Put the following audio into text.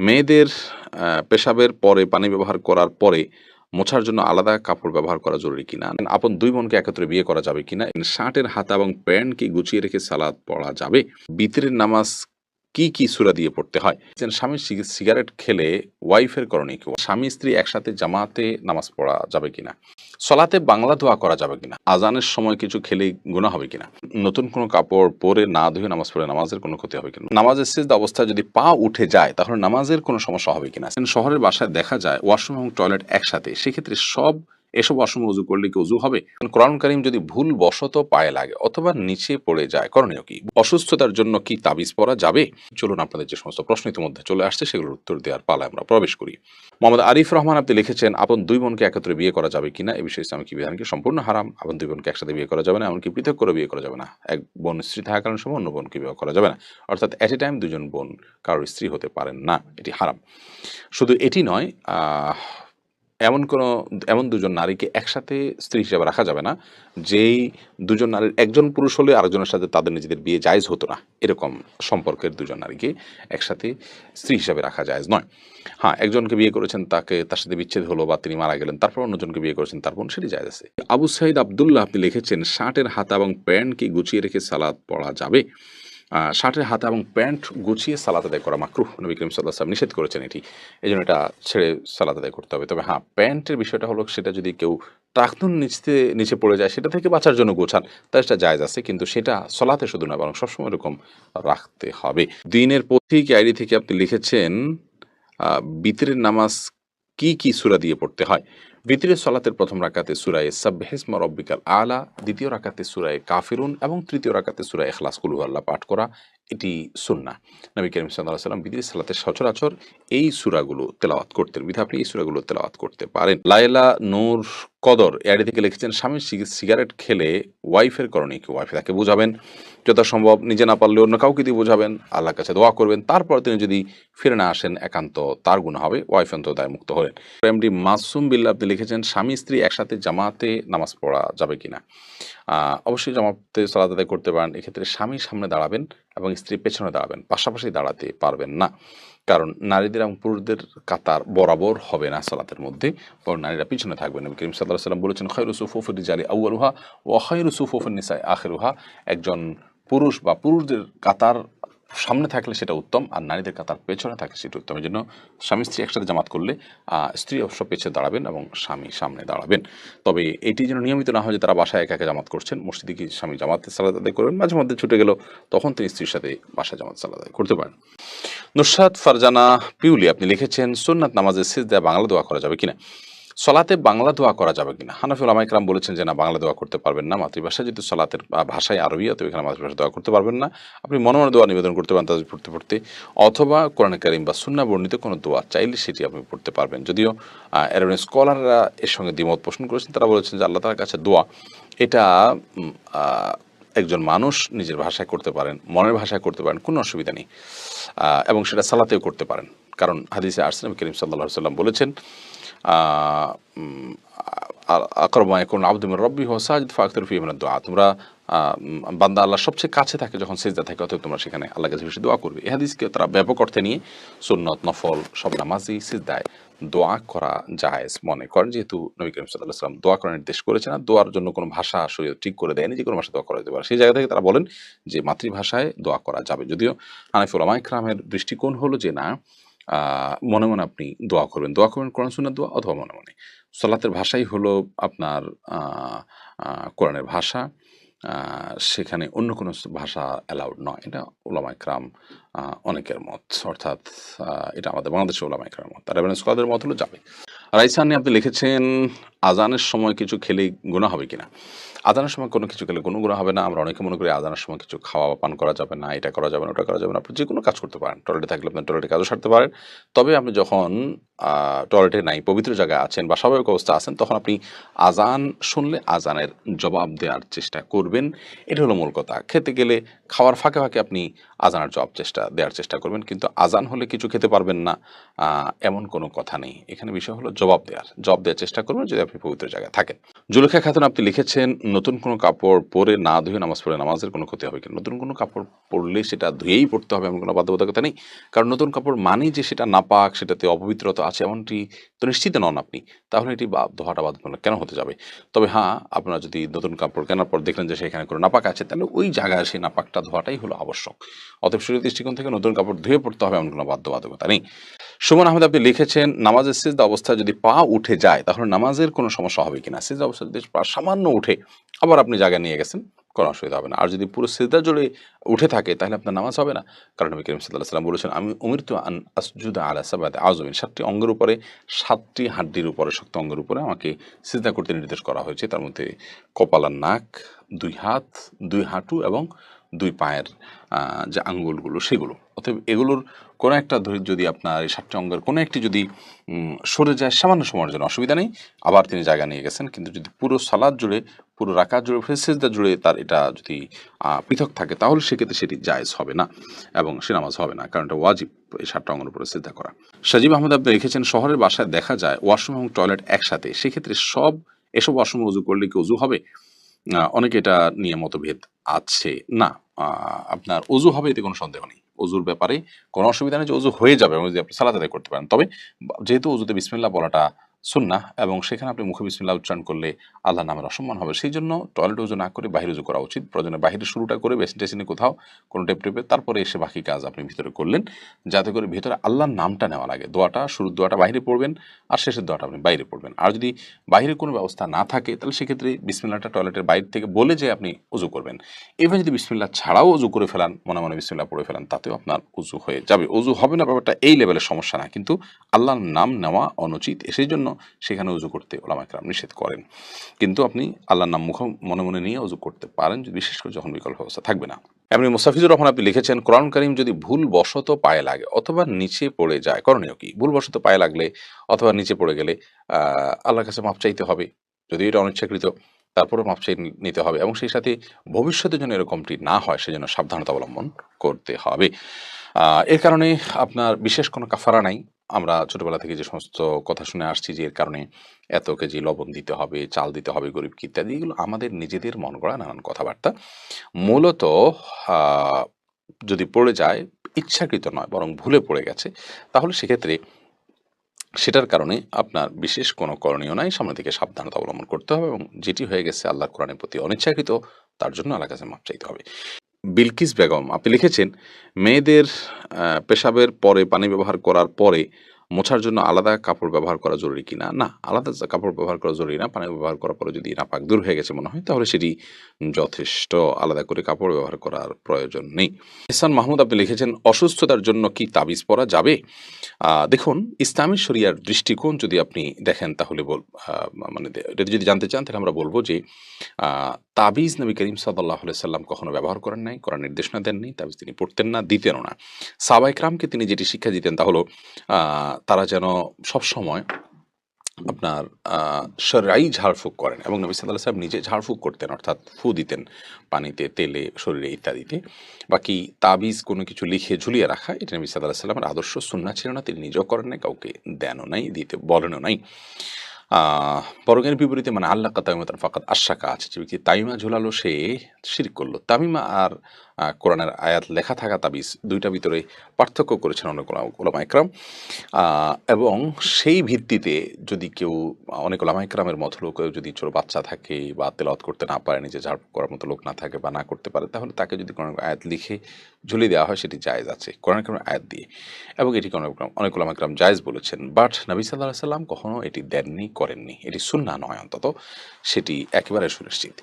মেয়েদের পেশাবের পরে পানি ব্যবহার করার পরে মোছার জন্য আলাদা কাপড় ব্যবহার করা জরুরি কিনা? আপন ২ বোনকে একত্রে বিয়ে করা যাবে কিনা? শার্টের হাতা এবং প্যান্ট কি গুছিয়ে রেখে সালাত পড়া যাবে? বিতরের নামাজ কি সূরা দিয়ে পড়তে হয়? স্বামী সিগারেট খেলে ওয়াইফের করণীয় কি? স্বামী-স্ত্রী একসাথে জামাতে নামাজ পড়া যাবে কিনা? সলাতে বাংলা দোয়া করা যাবে কিনা? আজানের সময় কিছু খেলেই গুনাহ হবে কিনা? নতুন কোনো কাপড় পরে না ধুয়ে নামাজ পড়লে নামাজের কোনো ক্ষতি হবে কিনা? নামাজের সিজদা অবস্থায় যদি পা উঠে যায় তাহলে নামাজের কোনো সমস্যা হবে কিনা? শহরের বাসায় দেখা যায় ওয়াশরুম এবং টয়লেট একসাথে, সেক্ষেত্রে এসব ওয়াশরুমে উজু করলে কি উজু হবে? কোরআন কারীম যদি ভুল বশত পায়ে লাগে অথবা নিচে পড়ে যায়, করণীয় কি? অসুস্থতার জন্য কি তাবিজ পরা যাবে? চলুন আপনাদের যে সমস্ত প্রশ্ন ইতিমধ্যে চলে আসছে সেগুলোর উত্তর দেওয়ার পালায় আমরা প্রবেশ করি। মোহাম্মদ আরিফ রহমান আপনি লিখেছেন, আপন ২ বোনকে একত্রে বিয়ে করা যাবে কিনা? এ বিষয়ে ইসলামিক বিধান কি সম্পূর্ণ হারাম? আপন ২ বোনকে একসাথে বিয়ে করা যাবে না, এমনকি পৃথক করে বিয়ে করা যাবে না। এক বোন স্ত্রী থাকাকালীন সময় অন্য বোনকে বিয়ে করা যাবে না। অর্থাৎ এট এ টাইম ২ জন বোন কারোর স্ত্রী হতে পারেন না, এটি হারাম। শুধু এটি নয়, এমন ২ জন নারীকে একসাথে স্ত্রী হিসেবে রাখা যাবে না, যেই ২ জন নারীর একজন পুরুষ হলে আরেকজনের সাথে তাদের নিজেদের বিয়ে জায়েজ হতো না। এরকম সম্পর্কের ২ জন নারীকে একসাথে স্ত্রী হিসেবে রাখা জায়েজ নয়। হ্যাঁ, একজনকে বিয়ে করেছেন, তার সাথে বিচ্ছেদ হলো বা তিনি মারা গেলেন, তারপর অন্যজনকে বিয়ে করেছেন, তারপর সেটি জায়েজ আছে। আবু সাঈদ আব্দুল্লাহ আপনি লিখেছেন, শার্টের হাতা এবং প্যান্ট কি গুছিয়ে রেখে সালাত পড়া যাবে? শার্টের হাতা এবং প্যান্ট গুছিয়ে সালাত আদায় করা মাকরুহ। নবী করিম সাল্লাল্লাহু আলাইহি ওয়াসাল্লাম নিষেধ করেছেন এটি। এজন্য এটা ছেড়ে সালাত আদায় করতে হবে। তবে হ্যাঁ, প্যান্টের বিষয়টা হলো সেটা যদি কেউ টাকনুর নিচে পড়ে যায় সেটা থেকে বাঁচার জন্য গোছান, তাহলে সেটা জায়েজ আছে। কিন্তু সেটা সলাতে শুধু না, বরং সবসময় এরকম রাখতে হবে। দিনের পথিক আইডি থেকে আপনি লিখেছেন, বিতরের নামাজ কি সূরা দিয়ে পড়তে হয়? বিতরের সলাতের প্রথম রাকাতে সূরায়ে সাব্বিহিসমা রাব্বিকাল আলা, দ্বিতীয় রাকাতে সূরায়ে কাফিরুন এবং তৃতীয় রাকাতে সূরা ইখলাস কুল হুয়াল্লাহ পাঠ করা, এটি সুন্নাহ। নবী করিম সাল্লাল্লাহু আলাইহি ওয়াসাল্লাম বিতরের সালাতে সচরাচর এই সূরাগুলো তেলাওয়াত করতেন। বিধায় আপনি এই সূরাগুলো তেলাওয়াত করতে পারেন। লায়লা নূর কদর এআইডি থেকে লিখেছেন, স্বামী সিগারেট খেলে ওয়াইফের করণীয় কি? ওয়াইফ তাকে বোঝাবেন, যথাসম্ভব নিজে না পারলে অন্য কাউকে দিয়ে বোঝাবেন, আল্লাহর কাছে দোয়া করবেন। তারপর তিনি যদি ফিরে না আসেন, একান্ত তার গুনাহ হবে, ওয়াইফ অন্তত দায়মুক্ত হলেন। এমডি মাসুম বিল্লাহ আপনি লিখেছেন, স্বামী স্ত্রী একসাথে জামাতে নামাজ পড়া যাবে কিনা? অবশ্যই জামাতে সালাত আদায় করতে পারেন। এক্ষেত্রে স্বামী সামনে দাঁড়াবেন এবং স্ত্রী পেছনে দাঁড়াবেন, পাশাপাশি দাঁড়াতে পারবেন না। কারণ নারীদের এবং পুরুষদের কাতার বরাবর হবে না সালাতের মধ্যে, বরং নারীরা পিছনে থাকবেন। নবী করিম সাল্লাল্লাহু আলাইহি ওয়াসাল্লাম বলেছেন, খায়রু সুফুফির রিজালি আউয়ালুহা ওয়া খায়রু সুফুফিন নিসাই আখিরুহা। একজন পুরুষ বা পুরুষদের কাতার সামনে থাকলে সেটা উত্তম, আর নারীদের কাতার পেছনে থাকলে সেটা উত্তম। এই জন্য স্বামী স্ত্রী একসাথে জামাত করলে স্ত্রী অবশ্য পেছনে দাঁড়াবেন এবং স্বামী সামনে দাঁড়াবেন। তবে এটি যেন নিয়মিত না হয় যে তারা বাসায় একা একা জামাত করছেন। মসজিদে গিয়ে স্বামী জামাতে সালাত আদায় করবেন, মাঝে মধ্যে ছুটে গেল, তখন তিনি স্ত্রীর সাথে বাসায় জামাত সালাত আদায় করতে পারেন। নুসরাত ফারজানা পিউলি আপনি লিখেছেন, সুন্নাত নামাজের সিজদায় বাংলা দোয়া করা যাবে কিনা? সলাতে বাংলা দোয়া করা যাবে কিনা? হানাফি উলামা ইকরাম বলেছেন যে না, বাংলা দোয়া করতে পারবেন না। মাতৃভাষা যেহেতু সলাতের ভাষায় আরবিয়া, তো এখানে মাতৃভাষা দোয়া করতে পারবেন না। আপনি মনে মনে দোয়া নিবেদন করতে পারেন তাদের পড়তে পড়তে, অথবা কোরআনে কারীম বা সুন্নাহ বর্ণিত কোনো দোয়া চাইলে সেটি আপনি পড়তে পারবেন। যদিও অ্যারাবিক স্কলাররা এর সঙ্গে দ্বিমত পোষণ করেছেন। তারা বলেছেন যে আল্লাহ তাআলার কাছে দোয়া এটা একজন মানুষ নিজের ভাষায় করতে পারেন, মনের ভাষায় করতে পারেন, কোনো অসুবিধা নেই, এবং সেটা সালাতেও করতে পারেন। কারণ হাদিসে আসছে, নবী করিম সাল্লাল্লাহু আলাইহি ওয়াসাল্লাম বলেছেন, আকরাবু মা ইয়াকুনু আল-আবদু মির রাব্বিহি ওয়া সাজিদ ফাকসিরু ফীহি মিনাদ দুআ। তোমরা বান্দা আল্লাহর সবচেয়ে কাছে থাকে যখন সিজদা থাকে, অতএব তোমরা সেখানে আল্লাহর কাছে বেশি দোয়া করবে। এই হাদিসকে তারা ব্যাপক অর্থে নিয়ে সুন্নত, নফল সব নামাজই সিজদায় দোয়া করা জায়েজ মনে করেন, যেহেতু নবী করিম সাল্লাল্লাহু আলাইহি ওয়াসাল্লাম দোয়া করার নির্দেশ করেছেন, আর দোয়ার জন্য কোনো ভাষা শরীয়ত ঠিক করে দেয়নি যে কোনো ভাষায় দোয়া করা যেতে পারে। সেই জায়গা থেকে তারা বলেন যে মাতৃভাষায় দোয়া করা যাবে। যদিও হানাফি উলামা ইকরামের দৃষ্টিকোণ হলো যে না, মনে মনে আপনি দোয়া করবেন কোরআন সুন্নাহর দোয়া, অথবা মনে মনে। সলাতের ভাষাই হলো আপনার কোরআনের ভাষা, সেখানে অন্য কোনো ভাষা অ্যালাউড নয়। এটা উলামা ইকরাম অনেকের মত, অর্থাৎ এটা আমাদের বাংলাদেশের উলামা ইকরামের মত। আর এবারে স্কলারদের মত হলো যাবে। রাইসানি আপনি লিখেছেন, আজানের সময় কিছু খেলে গুনাহ হবে কিনা? আজানের সময় কোনো কিছু খেলে কোনো গুনাহ হবে না। আমরা অনেকে মনে করি আজানের সময় কিছু খাওয়া বা পান করা যাবে না, এটা করা যাবে না, ওটা করা যাবে না। আপনি যেকোনো কাজ করতে পারেন। টয়লেটে থাকলে আপনি টয়লেটে কাজও সারতে পারেন। তবে আপনি যখন টয়লেটে নাই, পবিত্র জায়গায় আছেন বা স্বাভাবিক অবস্থা আছেন, তখন আপনি আজান শুনলে আজানের জবাব দেওয়ার চেষ্টা করবেন। এটা হলো মূল কথা। খেতে গেলে খাওয়ার ফাঁকে ফাঁকে আপনি আজানের দেওয়ার চেষ্টা করবেন, কিন্তু আজান হলে কিছু খেতে পারবেন না এমন কোনো কথা নেই। এখানে বিষয় হলো জবাব দেওয়ার চেষ্টা করবেন যদি আপনি পবিত্র জায়গায় থাকেন। জুলেখা খাতুন আপনি লিখেছেন, নতুন কোনো কাপড় পরে না ধুয়ে নামাজ পড়ে নামাজের কোনো ক্ষতি হবে কিনা? নতুন কোনো কাপড় পরলে সেটা ধুয়েই পড়তে হবে এমন কোনো বাধ্যবাধকতা নেই। কারণ নতুন কাপড় মানেই যে সেটা নাপাক, সেটাতে অপবিত্রতা আছে এমনটি তো নিশ্চিত নন আপনি। তাহলে এটি ধোয়াটা বাধ্যতামূলক কেন হতে যাবে? তবে হ্যাঁ, আপনারা যদি নতুন কাপড় কেনার পর দেখলেন যে সেখানে কোনো নাপাক আছে, তাহলে ওই জায়গায় সেই নাপাকটা ধোয়াটাই হলো আবশ্যক। অতএব শরীয়তের দৃষ্টিকোণ থেকে নতুন কাপড় ধুয়ে পড়তে হবে এমন কোনো বাধ্যবাধকতা নেই। সুমন আহমেদ আপনি লিখেছেন, নামাজের সিজদা অবস্থায় যদি পা উঠে যায় তাহলে নামাজের কোনো সমস্যা হবে কিনা? সিজদা অবস্থায় যদি পা সামান্য উঠে আবার আপনি জায়গায় নিয়ে গেছেন, কোনো অসুবিধা হবে না। আর যদি পুরো সিজদা জুড়ে উঠে থাকে তাহলে আপনার নামাজ হবে না। কারণ নবী করিম সাল্লাল্লাহু আলাইহি ওয়াসাল্লাম বলেছেন, আমি উমিরতু আন আসজুদা আলা সাবআতি আযমিন, ৭টি অঙ্গের উপরে, ৭টি হাড্ডির উপরে, শক্ত অঙ্গের উপরে আমাকে সিজদা করতে নির্দেশ করা হয়েছে। তার মধ্যে কপাল আর নাক, ২ হাত, ২ হাঁটু এবং ২ পায়ের যে আঙ্গুলগুলো সেগুলো। অতএব এগুলোর কোনো একটা যদি আপনার এই ৭টি অঙ্গের কোনো একটি যদি সরে যায় সামান্য সময়ের জন্য অসুবিধা নেই, আবার তিনি জায়গা নিয়ে গেছেন। কিন্তু যদি পুরো সালাত জুড়ে, পুরো রাকাত জুড়ে, সিজদা জুড়ে তার এটা যদি পৃথক থাকে তাহলে সেক্ষেত্রে সেটি জায়েজ হবে না এবং সে নামাজ হবে না, কারণ এটা ওয়াজিব এই ৭টা অঙ্গের উপরে সিজদা করা। সাজিব আহমেদ আপনি লিখেছেন, শহরের বাসায় দেখা যায় ওয়াশরুম এবং টয়লেট একসাথে, সেক্ষেত্রে এসব ওয়াশরুমে উজু করলে কি উজু হবে? অনেকে এটা নিয়ে মতভেদ আছে। না, আপনার অজু হবে এতে কোনো সন্দেহ নেই। অজুর ব্যাপারে কোনো অসুবিধা নেই যে অজু হয়ে যাবে এবং যদি আপনি সালাত আদায় করতে পারেন। তবে যেহেতু অজুতে বিসমিল্লাহ বলাটা সুন্নাহ এবং সেখানে আপনি মুখে বিসমিল্লাহ উচ্চারণ করলে আল্লাহর নামের অসম্মান হবে। সেইজন্য টয়লেটে উজু না করে বাহিরে উজু করা উচিত। প্রয়োজনে বাহিরে শুরুটা করে বেসিন টেসিনে কোথাও কোনো টেপে তারপরে এসে বাকি কাজ আপনি ভিতরে করলেন। যাতে করে ভিতরে আল্লাহর নামটা নেওয়া লাগে। দোয়াটা, শুরুর দোয়াটা বাহিরে পড়বেন আর শেষের দোয়াটা আপনি বাইরে পড়বেন। আর যদি বাহিরে কোনো ব্যবস্থা না থাকে তাহলে সেক্ষেত্রে বিসমিল্লাহটা টয়লেটের বাইরে থেকে বলে যে আপনি উজু করবেন। এবার যদি বিসমিল্লাহ ছাড়াও উজু করে ফেলান, মনে মনে বিসমিল্লাহ পড়ে ফেলান, তাতেও আপনার উজু হয়ে যাবে। উজু হবে না ব্যাপারটা এই লেভেলের সমস্যা না, কিন্তু আল্লাহর নাম নেওয়া অনুচিত, সেই জন্য সেখানে উজু করতে উলামায়ে কেরাম নিষেধ করেন। কিন্তু আপনি আল্লাহর নাম মনে মনে নিয়ে উজু করতে পারেন, বিশেষ করে যখন বিকল্প ব্যবস্থা থাকবে না। এমনি মুস্তাফিজুর রহমান আপনি লিখেছেন, কোরআন কারীম যদি ভুল বশত পায়ে লাগে অথবা নিচে পড়ে যায়, করণীয় কি? ভুল বশত পায়ে লাগলে অথবা নিচে পড়ে গেলে আল্লাহর কাছে মাপ চাইতে হবে। যদি এটা অনিচ্ছাকৃত, তারপরেও মাপ চেয়ে নিতে হবে এবং সেই সাথে ভবিষ্যতের জন্য এরকমটি না হয় সেজন্য সাবধানতা অবলম্বন করতে হবে। এর কারণে আপনার বিশেষ কোনো কাফারা নাই। আমরা ছোটবেলা থেকে যে সমস্ত কথা শুনে আসছি যে এর কারণে এত কেজি লবণ দিতে হবে, চাল দিতে হবে গরিবকে ইত্যাদি, এগুলো আমাদের নিজেদের মন গড়া নানান কথাবার্তা। মূলত আ যদি পড়ে যায়, ইচ্ছাকৃত নয় বরং ভুলে পড়ে গেছে, তাহলে সেক্ষেত্রে সেটার কারণে আপনার বিশেষ কোনো করণীয় নাই। সামনে থেকে সাবধানতা অবলম্বন করতে হবে এবং যেটি হয়ে গেছে আল্লাহর কোরআনের প্রতি অনিচ্ছাকৃত, তার জন্য আল্লাহর কাছে মাপ চাইতে হবে। বিলকিস বেগম আপনি লিখেছেন, মেয়েদের পেশাবের পরে পানি ব্যবহার করার পরে মোছার জন্য আলাদা কাপড় ব্যবহার করা জরুরি কিনা? না, আলাদা কাপড় ব্যবহার করা জরুরি না। পানি ব্যবহার করার পরে যদি নাপাক দূর হয়ে গেছে মনে হয় তাহলে সেটি যথেষ্ট। আলাদা করে কাপড় ব্যবহার করার প্রয়োজন নেই। ইহসান মাহমুদ আপনি লিখেছেন, অসুস্থতার জন্য কি তাবিজ পরা যাবে? দেখুন, ইসলামী শরিয়ার দৃষ্টিকোণ যদি আপনি দেখেন তাহলে মানে এটা যদি জানতে চান তাহলে আমরা বলব যে তাবিজ নবী করিম সাল্লাল্লাহু আলাইহি সাল্লাম কখনো ব্যবহার করেন নাই, করার নির্দেশনা দেননি, তাবিজ তিনি পড়তেন না, দিতেনও না। সাহাবায়ে কেরামকে তিনি যেটি শিক্ষা দিতেন তা হলো তারা যেন সবসময় আপনার শরঈ ঝাড়ফুঁক করেন এবং নবী সাল্লাল্লাহু আলাইহি ওয়াসাল্লাম নিজে ঝাড়ফুঁক করতেন, অর্থাৎ ফু দিতেন পানিতে, তেলে, শরীরে ইত্যাদিতে। বাকি তাবিজ কোনো কিছু লিখে ঝুলিয়ে রাখা এটা নবী সাল্লাল্লাহু আলাইহি ওয়াসাল্লামের আদর্শ সুন্নাহ ছিল না, তিনি নিজেও করেন নাই, কাউকে দেনও নাই, দিতে বলেনও নাই। বরং এর বিপরীতে মানে আল্লাকা তামিমাতান ফাকাদ আশরাকা আছে, যে ব্যক্তি তামিমা ঝুলালো সে শিরক করলো। তামিমা আর কোরআনের আয়াত লেখা থাকা তাবিজ, দুইটার ভিতরে পার্থক্য করেছেন অনেক উলামা ইকরাম। এবং সেই ভিত্তিতে যদি কেউ, অনেক উলামা ইকরামের মতো লোক যদি ছোট বাচ্চা থাকে বা তেলাওয়াত করতে না পারে, নিজে ঝাড় করার মতো লোক না থাকে বা না করতে পারে, তাহলে তাকে যদি কোনো আয়াত লিখে ঝুলিয়ে দেওয়া হয় সেটি জায়েজ আছে কোরআন কারীমের আয়াত দিয়ে, এবং এটিকে অনেক উলামা ইকরাম জায়েজ বলেছেন। বাট নবী সাল্লাল্লাহু আলাইহি ওয়াসাল্লাম কখনো এটি দেননি, করেননি। এটি সুন্নাহ নয়, অন্তত সেটি একেবারে সুনিশ্চিত।